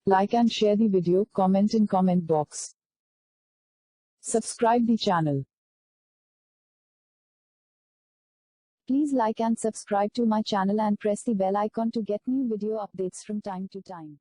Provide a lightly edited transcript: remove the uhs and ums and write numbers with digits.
Like and share the video, comment in comment box. Subscribe the channel. Please like and subscribe to my channel and press the bell icon to get new video updates from time to time.